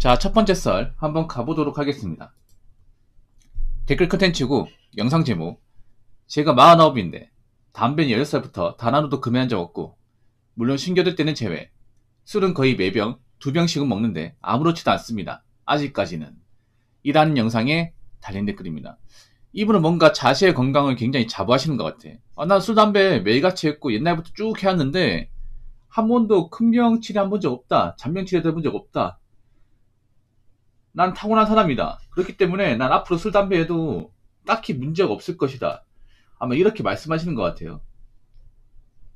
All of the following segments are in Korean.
자, 첫 번째 썰 한번 가보도록 하겠습니다. 댓글 컨텐츠고 영상 제목, 제가 49인데 담배는 10살부터 단 하루도 금해한 적 없고, 물론 신겨들 때는 제외, 술은 거의 매병 2병씩은 먹는데 아무렇지도 않습니다. 아직까지는. 이라는 영상에 달린 댓글입니다. 이분은 뭔가 자신의 건강을 굉장히 자부하시는 것 같아. 난 술, 담배 매일같이 했고 옛날부터 쭉 해왔는데 한 번도 큰 병 치료 한 번 적 없다. 잔병 치료 해본 적 없다. 난 타고난 사람이다. 그렇기 때문에 난 앞으로 술, 담배 해도 딱히 문제가 없을 것이다. 아마 이렇게 말씀하시는 것 같아요.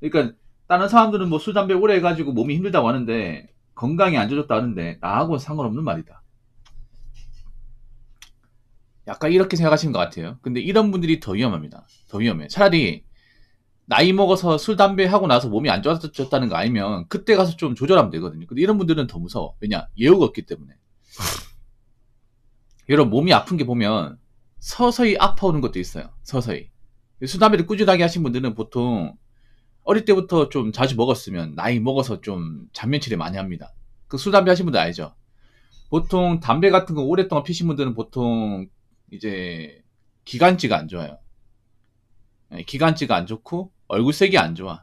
그러니까 다른 사람들은 뭐 술, 담배 오래 해가지고 몸이 힘들다고 하는데, 건강이 안 좋아졌다 하는데 나하고는 상관없는 말이다. 약간 이렇게 생각하시는 것 같아요. 근데 이런 분들이 더 위험합니다. 더 위험해. 차라리 나이 먹어서 술, 담배 하고 나서 몸이 안 좋아졌다는 거 알면 그때 가서 좀 조절하면 되거든요. 근데 이런 분들은 더 무서워. 왜냐? 예우가 없기 때문에. 여러분, 몸이 아픈 게 보면 서서히 아파오는 것도 있어요. 서서히. 술, 담배를 꾸준하게 하신 분들은 보통 어릴 때부터 좀 자주 먹었으면 나이 먹어서 좀 잔면치레 많이 합니다. 그 술, 담배 하신 분들 알죠? 보통 담배 같은 거 오랫동안 피신 분들은 보통 이제 기관지가 안 좋아요. 기관지가 안 좋고 얼굴색이 안 좋아.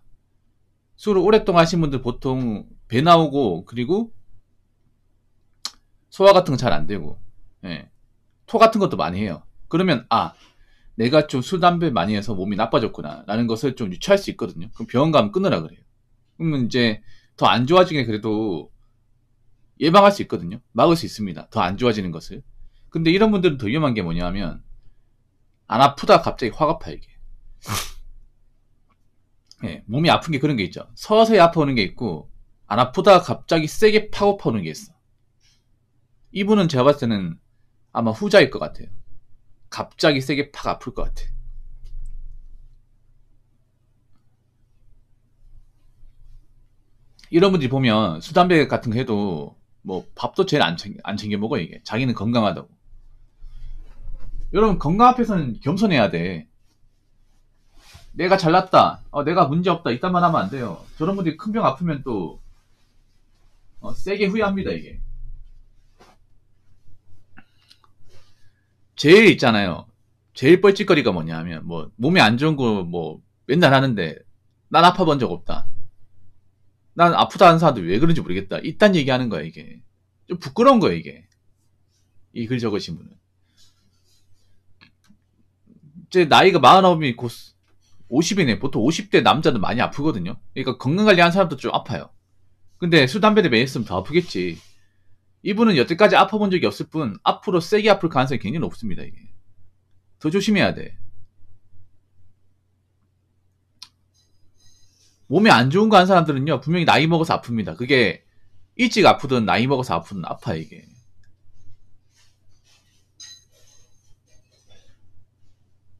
술을 오랫동안 하신 분들 보통 배 나오고, 그리고 소화 같은 거 잘 안 되고, 토 같은 것도 많이 해요. 그러면 내가 좀 술, 담배 많이 해서 몸이 나빠졌구나 라는 것을 좀 유추할 수 있거든요. 그럼 병원 가면 끊으라 그래요. 그러면 이제 더 안 좋아지게 그래도 예방할 수 있거든요. 막을 수 있습니다. 더 안 좋아지는 것을. 근데 이런 분들은 더 위험한 게 뭐냐면, 안 아프다 갑자기 화가 아파, 이게. 몸이 아픈 게 그런 게 있죠. 서서히 아파오는 게 있고, 안 아프다 갑자기 세게 팍 아파오는 게 있어. 이분은 제가 봤을 때는 아마 후자일 것 같아요. 갑자기 세게 팍 아플 것 같아. 이런 분들이 보면 술, 담배 같은 거 해도 뭐 밥도 제일 안 챙겨 먹어, 이게. 자기는 건강하다고. 여러분, 건강 앞에서는 겸손해야 돼. 내가 잘났다, 내가 문제없다, 이딴 말 하면 안 돼요. 저런 분들이 큰 병 아프면 또 세게 후회합니다, 이게. 제일 있잖아요. 제일 뻘짓거리가 뭐냐 하면, 뭐 몸에 안 좋은 거 뭐 맨날 하는데 난 아파본 적 없다, 난 아프다 하는 사람들 왜 그런지 모르겠다, 이딴 얘기하는 거야. 이게 좀 부끄러운 거야, 이게. 이 글 적으신 분은. 제 나이가 49이 곧 50이네. 보통 50대 남자는 많이 아프거든요. 그러니까 건강관리하는 사람도 좀 아파요. 근데 술, 담배를 매일 했으면 더 아프겠지. 이분은 여태까지 아파본 적이 없을 뿐 앞으로 세게 아플 가능성이 굉장히 높습니다. 이게 더 조심해야 돼. 몸에 안 좋은 거 하는 사람들은요, 분명히 나이 먹어서 아픕니다. 그게 일찍 아프든 나이 먹어서 아프든 아파, 이게.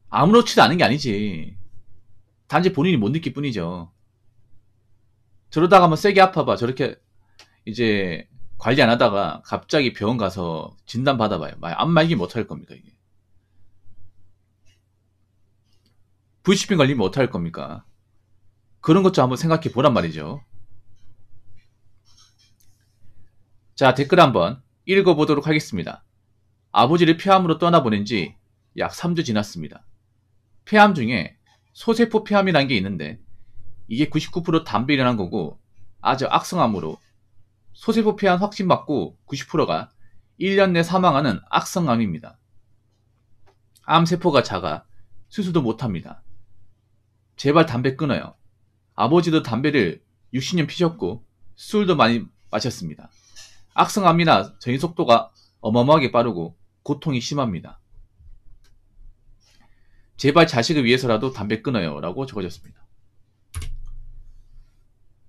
아무렇지도 않은 게 아니지. 단지 본인이 못 느낄 뿐이죠. 저러다가 뭐 세게 아파봐, 저렇게 이제 관리 안 하다가 갑자기 병원 가서 진단 받아봐요. 암 말기 못할 겁니까, 이게. V치핑 걸리면 어떡할 겁니까? 그런 것 좀 한번 생각해 보란 말이죠. 자, 댓글 한번 읽어보도록 하겠습니다. 아버지를 폐암으로 떠나보낸 지 약 3주 지났습니다. 폐암 중에 소세포 폐암이라는 게 있는데, 이게 99% 담배 일어난 거고 아주 악성암으로, 소세포 폐암 확진받고 90%가 1년 내 사망하는 악성암입니다. 암세포가 작아 수술도 못합니다. 제발 담배 끊어요. 아버지도 담배를 60년 피셨고 술도 많이 마셨습니다. 악성암이나 전이 속도가 어마어마하게 빠르고 고통이 심합니다. 제발 자식을 위해서라도 담배 끊어요 라고 적어졌습니다.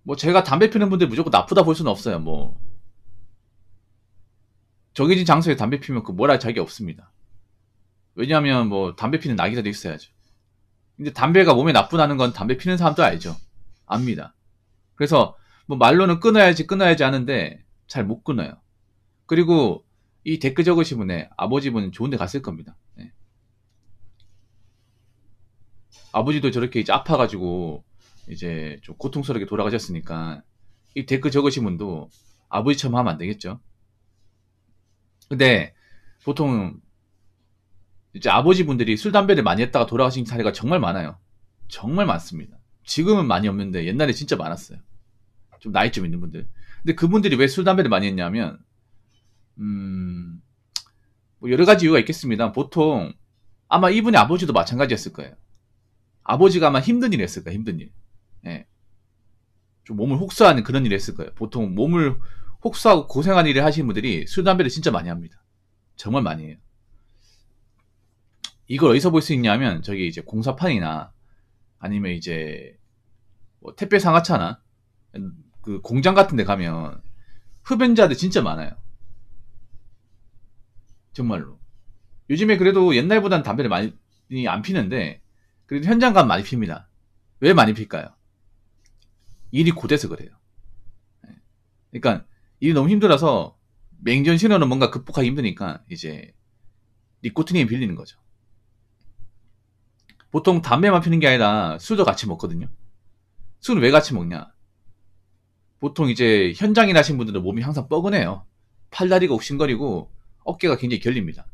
뭐 제가 담배 피는 분들 무조건 나쁘다 볼 수는 없어요. 뭐 정해진 장소에 담배 피면 그 뭐라 할 자격이 없습니다. 왜냐하면 뭐 담배 피는 낙이라도 있어야죠. 근데 담배가 몸에 나쁘다는 건 담배 피는 사람도 알죠. 압니다. 그래서 뭐 말로는 끊어야지 하는데 잘 못 끊어요. 그리고 이 댓글 적으신 분의 아버지분은 좋은 데 갔을 겁니다. 네. 아버지도 저렇게 이제 아파가지고 이제 좀 고통스럽게 돌아가셨으니까 이 댓글 적으신 분도 아버지처럼 하면 안 되겠죠. 근데 보통 이제 아버지 분들이 술, 담배를 많이 했다가 돌아가신 사례가 정말 많아요. 정말 많습니다. 지금은 많이 없는데 옛날에 진짜 많았어요. 좀 나이 좀 있는 분들. 근데 그분들이 왜 술, 담배를 많이 했냐면, 음, 뭐 여러 가지 이유가 있겠습니다. 보통 아마 이분의 아버지도 마찬가지였을 거예요. 아버지가 아마 힘든 일 했을 거예요. 힘든 일. 예. 좀 몸을 혹사하는 그런 일을 했을 거예요. 보통 몸을 혹사하고 고생하는 일을 하시는 분들이 술, 담배를 진짜 많이 합니다. 정말 많이 해요. 이걸 어디서 볼 수 있냐면 저기 이제 공사판이나 아니면 이제 뭐 택배 상하차나 그 공장 같은 데 가면 흡연자들 진짜 많아요. 정말로. 요즘에 그래도 옛날보다는 담배를 많이 안 피는데 그래도 현장 가면 많이 핍니다. 왜 많이 필까요? 일이 고돼서 그래요. 그러니까 일이 너무 힘들어서 맹전신호는 뭔가 극복하기 힘드니까 이제 니코틴이 빌리는 거죠. 보통 담배만 피는 게 아니라 술도 같이 먹거든요. 술은 왜 같이 먹냐? 보통 이제 현장 일하신 분들은 몸이 항상 뻐근해요. 팔다리가 욱신거리고 어깨가 굉장히 결립니다.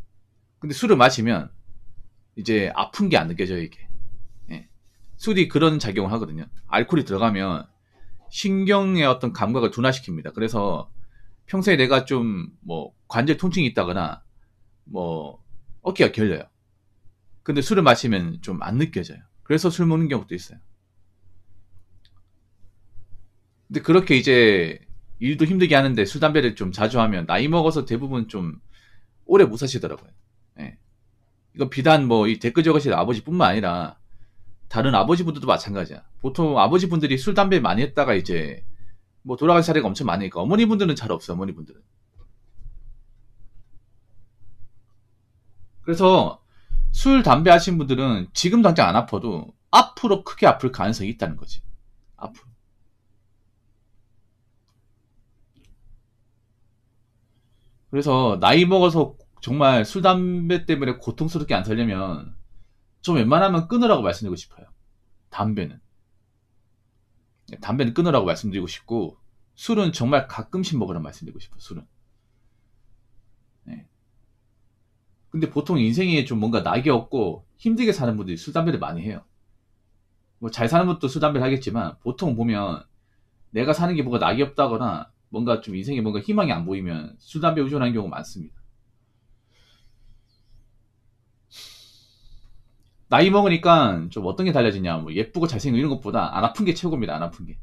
근데 술을 마시면 이제 아픈 게 안 느껴져요, 이게. 예. 술이 그런 작용을 하거든요. 알코올이 들어가면 신경의 어떤 감각을 둔화시킵니다. 그래서 평소에 내가 좀 뭐 관절 통증이 있다거나 뭐 어깨가 결려요. 근데 술을 마시면 좀 안 느껴져요. 그래서 술 먹는 경우도 있어요. 근데 그렇게 이제 일도 힘들게 하는데 술, 담배를 좀 자주 하면 나이 먹어서 대부분 좀 오래 못 사시더라고요. 예. 이건 비단 뭐 이 댓글 적으실 아버지뿐만 아니라 다른 아버지분들도 마찬가지야. 보통 아버지분들이 술, 담배 많이 했다가 이제 뭐 돌아갈 사례가 엄청 많으니까 어머니분들은 잘 없어요. 어머니분들은. 그래서 술, 담배 하신 분들은 지금 당장 안 아파도 앞으로 크게 아플 가능성이 있다는 거지. 앞으로. 그래서 나이 먹어서 정말 술, 담배 때문에 고통스럽게 안 살려면 좀 웬만하면 끊으라고 말씀드리고 싶어요. 담배는. 담배는 끊으라고 말씀드리고 싶고 술은 정말 가끔씩 먹으라고 말씀드리고 싶어요. 술은. 네. 근데 보통 인생에 좀 뭔가 낙이 없고 힘들게 사는 분들이 술, 담배를 많이 해요. 뭐 잘 사는 분도 술, 담배를 하겠지만 보통 보면 내가 사는 게 뭔가 낙이 없다거나 뭔가 좀 인생에 뭔가 희망이 안 보이면 술, 담배 의존하는 경우가 많습니다. 나이 먹으니까 좀 어떤 게 달라지냐, 뭐 예쁘고 잘생기고 이런 것보다 안 아픈 게 최고입니다. 안 아픈 게.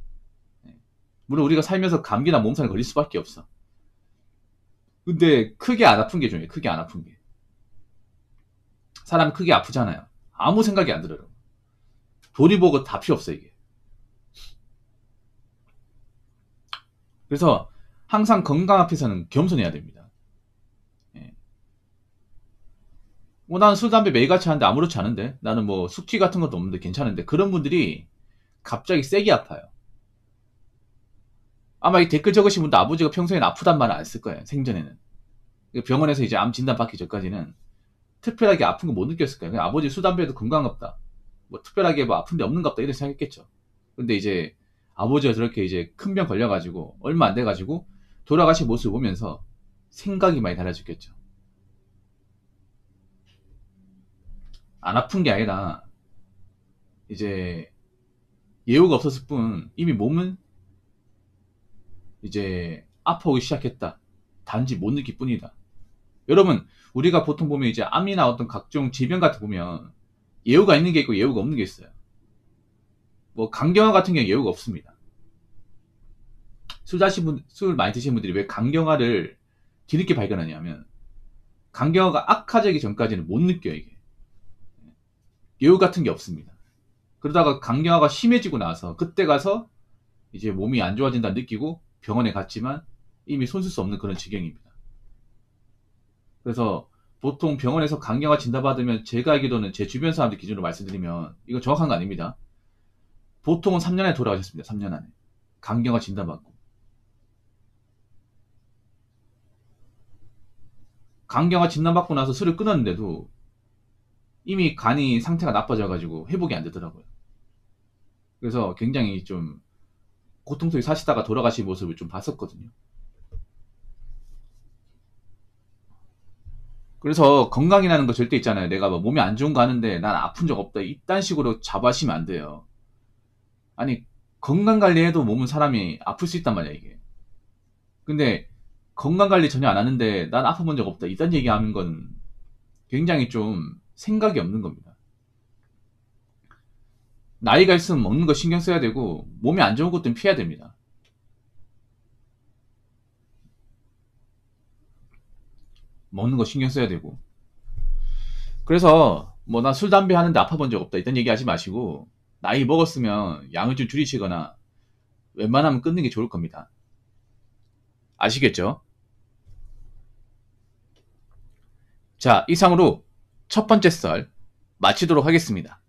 네. 물론 우리가 살면서 감기나 몸살에 걸릴 수밖에 없어. 근데 크게 안 아픈 게 중요해. 크게 안 아픈 게. 사람 크게 아프잖아요. 아무 생각이 안 들어요. 돈이 보고 다 필요 없어 이게. 그래서 항상 건강 앞에서는 겸손해야 됩니다. 예. 뭐 나는 술, 담배 매일같이 하는데 아무렇지 않은데 나는 뭐 숙취 같은 것도 없는데 괜찮은데 그런 분들이 갑자기 세게 아파요. 아마 이 댓글 적으신 분도 아버지가 평소에는 아프단 말을 안 쓸 거예요. 생전에는. 병원에서 이제 암 진단 받기 전까지는 특별하게 아픈 거 못 느꼈을 거예요. 그냥 아버지 술, 담배도 건강없다. 뭐 특별하게 뭐 아픈데 없는갑다 이렇게 생각했겠죠. 근데 이제 아버지가 저렇게 이제 큰 병 걸려가지고 얼마 안 돼가지고 돌아가신 모습을 보면서 생각이 많이 달라졌겠죠. 안 아픈 게 아니라 이제 예후가 없었을 뿐 이미 몸은 이제 아파오기 시작했다. 단지 못 느낄 뿐이다. 여러분, 우리가 보통 보면 이제 암이나 어떤 각종 질병 같은 거 보면 예후가 있는 게 있고 예후가 없는 게 있어요. 뭐 간경화 같은 경우는 예후가 없습니다. 술 많이 드시는 분들이 왜 간경화를 뒤늦게 발견하냐면 간경화가 악화되기 전까지는 못 느껴요 이게. 예후 같은 게 없습니다. 그러다가 간경화가 심해지고 나서 그때 가서 이제 몸이 안 좋아진다 느끼고 병원에 갔지만 이미 손쓸 수 없는 그런 지경입니다. 그래서 보통 병원에서 간경화 진단받으면 제가 알기로는 제 주변 사람들 기준으로 말씀드리면 이건 정확한 거 아닙니다. 보통은 3년 안에 돌아가셨습니다. 3년 안에. 간경화 진단받고. 간경화 진단받고 나서 술을 끊었는데도 이미 간이 상태가 나빠져가지고 회복이 안 되더라고요. 그래서 굉장히 좀 고통 속에 사시다가 돌아가신 모습을 좀 봤었거든요. 그래서 건강이라는 거 절대 있잖아요. 내가 뭐 몸이 안 좋은 거 하는데 난 아픈 적 없다. 이딴 식으로 자부하시면 안 돼요. 아니, 건강 관리해도 몸은 사람이 아플 수 있단 말이야, 이게. 근데 건강 관리 전혀 안 하는데 난 아파본 적 없다. 이딴 얘기하는 건 굉장히 좀 생각이 없는 겁니다. 나이가 있으면 먹는 거 신경 써야 되고 몸이 안 좋은 것들은 피해야 됩니다. 먹는 거 신경 써야 되고. 그래서 뭐 나 술 담배 하는데 아파본 적 없다. 이딴 얘기 하지 마시고 나이 먹었으면 양을 좀 줄이시거나 웬만하면 끊는 게 좋을 겁니다. 아시겠죠? 자, 이상으로 첫 번째 썰 마치도록 하겠습니다.